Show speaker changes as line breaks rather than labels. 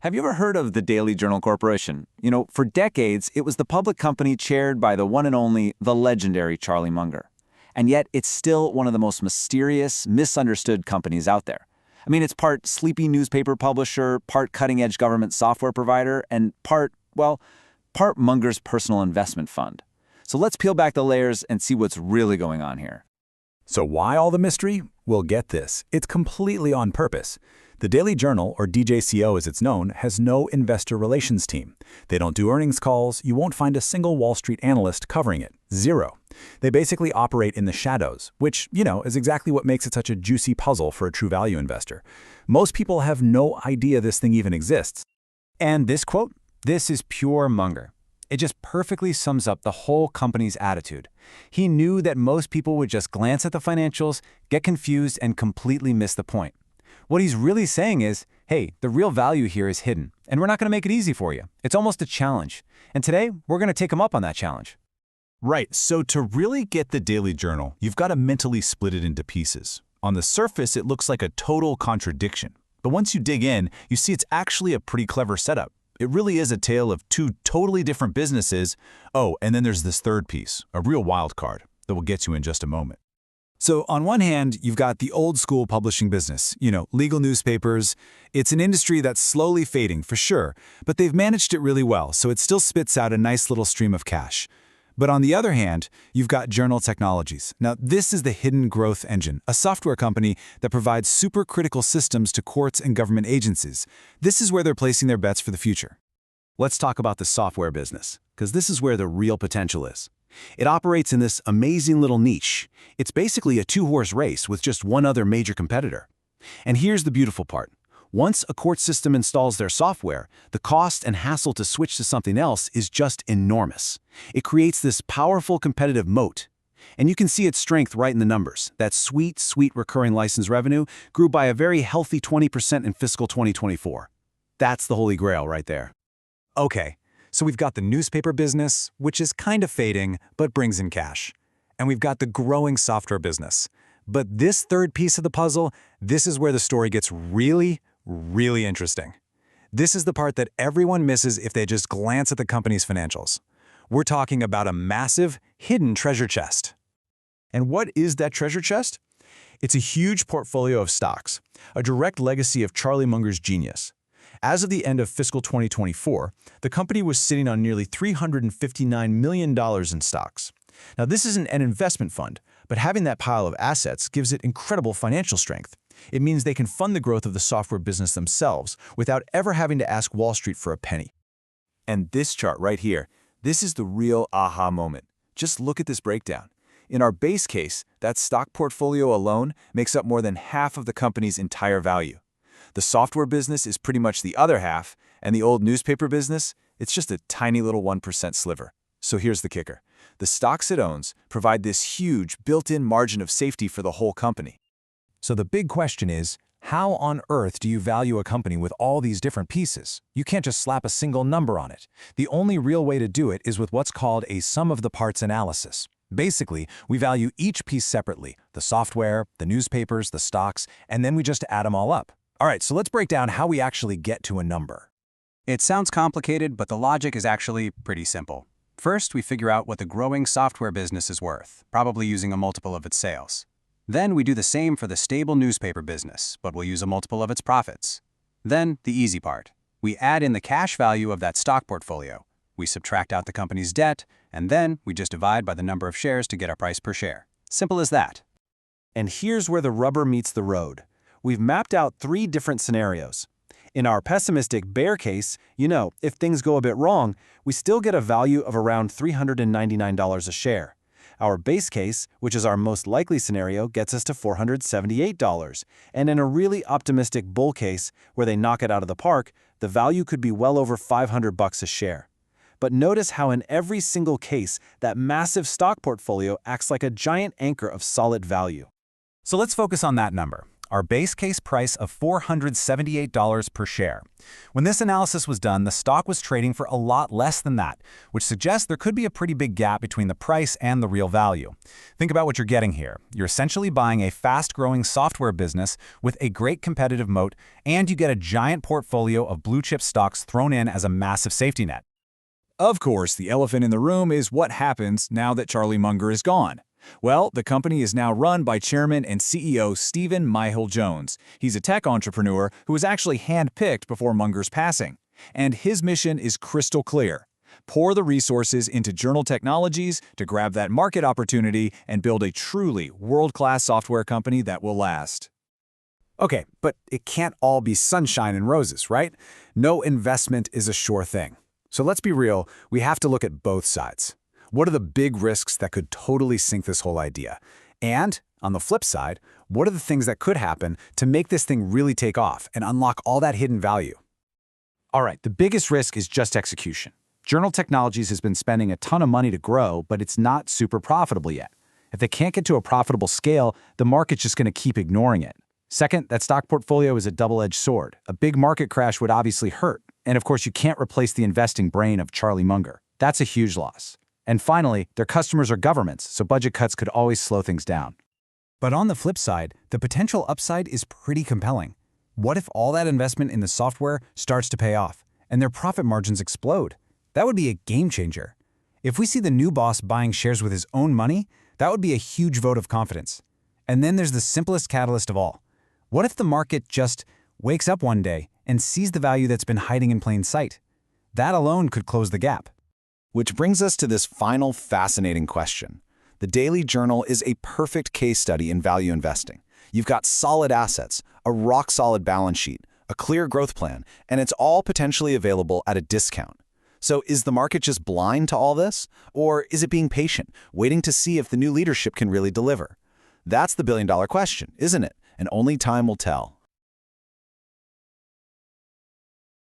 Have you ever heard of the Daily Journal Corporation? For decades, it was the public company chaired by the one and only, the legendary Charlie Munger. And yet, it's still one of the most mysterious, misunderstood companies out there. It's part sleepy newspaper publisher, part cutting-edge government software provider, and part Munger's personal investment fund. So let's peel back the layers and see what's really going on here.
So why all the mystery? Well, get this. It's completely on purpose. The Daily Journal, or DJCO as it's known, has no investor relations team. They don't do earnings calls. You won't find a single Wall Street analyst covering it. Zero. They basically operate in the shadows, which, is exactly what makes it such a juicy puzzle for a true value investor. Most people have no idea this thing even exists.
And this quote? This is pure Munger. It just perfectly sums up the whole company's attitude. He knew that most people would just glance at the financials, get confused, and completely miss the point. What he's really saying is, hey, the real value here is hidden, and we're not going to make it easy for you. It's almost a challenge. And today, we're going to take him up on that challenge.
Right, so to really get the Daily Journal, you've got to mentally split it into pieces. On the surface, it looks like a total contradiction. But once you dig in, you see it's actually a pretty clever setup. It really is a tale of two totally different businesses. Oh, and then there's this third piece, a real wild card, that we'll get to in just a moment.
So on one hand, you've got the old school publishing business, legal newspapers. It's an industry that's slowly fading, for sure, but they've managed it really well, so it still spits out a nice little stream of cash. But on the other hand, you've got Journal Technologies. Now, this is the Hidden Growth Engine, a software company that provides supercritical systems to courts and government agencies. This is where they're placing their bets for the future.
Let's talk about the software business, because this is where the real potential is. It operates in this amazing little niche. It's basically a two-horse race with just one other major competitor. And here's the beautiful part. Once a court system installs their software, the cost and hassle to switch to something else is just enormous. It creates this powerful competitive moat. And you can see its strength right in the numbers. That sweet recurring license revenue grew by a very healthy 20% in fiscal 2024. That's the holy grail right there.
Okay, so we've got the newspaper business, which is kind of fading, but brings in cash. And we've got the growing software business. But this third piece of the puzzle, this is where the story gets really interesting. This is the part that everyone misses if they just glance at the company's financials. We're talking about a massive, hidden treasure chest.
And what is that treasure chest? It's a huge portfolio of stocks, a direct legacy of Charlie Munger's genius. As of the end of fiscal 2024, the company was sitting on nearly $359 million in stocks. Now, this isn't an investment fund, but having that pile of assets gives it incredible financial strength. It means they can fund the growth of the software business themselves without ever having to ask Wall Street for a penny.
And this chart right here, this is the real aha moment. Just look at this breakdown. In our base case, that stock portfolio alone makes up more than half of the company's entire value. The software business is pretty much the other half, and the old newspaper business, it's just a tiny little 1% sliver. So here's the kicker. The stocks it owns provide this huge built-in margin of safety for the whole company.
So the big question is, how on earth do you value a company with all these different pieces? You can't just slap a single number on it. The only real way to do it is with what's called a sum of the parts analysis. Basically, we value each piece separately, the software, the newspapers, the stocks, and then we just add them all up. All right, so let's break down how we actually get to a number.
It sounds complicated, but the logic is actually pretty simple. First, we figure out what the growing software business is worth, probably using a multiple of its sales. Then we do the same for the stable newspaper business, but we'll use a multiple of its profits. Then, the easy part. We add in the cash value of that stock portfolio. We subtract out the company's debt, and then we just divide by the number of shares to get our price per share. Simple as that.
And here's where the rubber meets the road. We've mapped out 3 different scenarios. In our pessimistic bear case, if things go a bit wrong, we still get a value of around $399 a share. Our base case, which is our most likely scenario, gets us to $478. And in a really optimistic bull case, where they knock it out of the park, the value could be well over $500 a share. But notice how in every single case, that massive stock portfolio acts like a giant anchor of solid value.
So let's focus on that number.
our base case price of $478 per share. When this analysis was done, the stock was trading for a lot less than that, which suggests there could be a pretty big gap between the price and the real value. Think about what you're getting here. You're essentially buying a fast-growing software business with a great competitive moat, and you get a giant portfolio of blue-chip stocks thrown in as a massive safety net.
Of course, the elephant in the room is what happens now that Charlie Munger is gone. Well, the company is now run by Chairman and CEO Stephen Myhill-Jones. He's a tech entrepreneur who was actually handpicked before Munger's passing. And his mission is crystal clear. Pour the resources into Journal Technologies to grab that market opportunity and build a truly world-class software company that will last.
Okay, but it can't all be sunshine and roses, right? No investment is a sure thing. So let's be real, we have to look at both sides. What are the big risks that could totally sink this whole idea? And, on the flip side, what are the things that could happen to make this thing really take off and unlock all that hidden value? All right, the biggest risk is just execution. Journal Technologies has been spending a ton of money to grow, but it's not super profitable yet. If they can't get to a profitable scale, the market's just going to keep ignoring it. Second, that stock portfolio is a double-edged sword. A big market crash would obviously hurt. And of course, you can't replace the investing brain of Charlie Munger. That's a huge loss. And finally, their customers are governments, so budget cuts could always slow things down. But on the flip side, the potential upside is pretty compelling. What if all that investment in the software starts to pay off, and their profit margins explode? That would be a game changer. If we see the new boss buying shares with his own money, that would be a huge vote of confidence. And then there's the simplest catalyst of all. What if the market just wakes up one day and sees the value that's been hiding in plain sight? That alone could close the gap.
Which brings us to this final fascinating question. The Daily Journal is a perfect case study in value investing. You've got solid assets, a rock-solid balance sheet, a clear growth plan, and it's all potentially available at a discount. So is the market just blind to all this? Or is it being patient, waiting to see if the new leadership can really deliver? That's the billion-dollar question, isn't it? And only time will tell.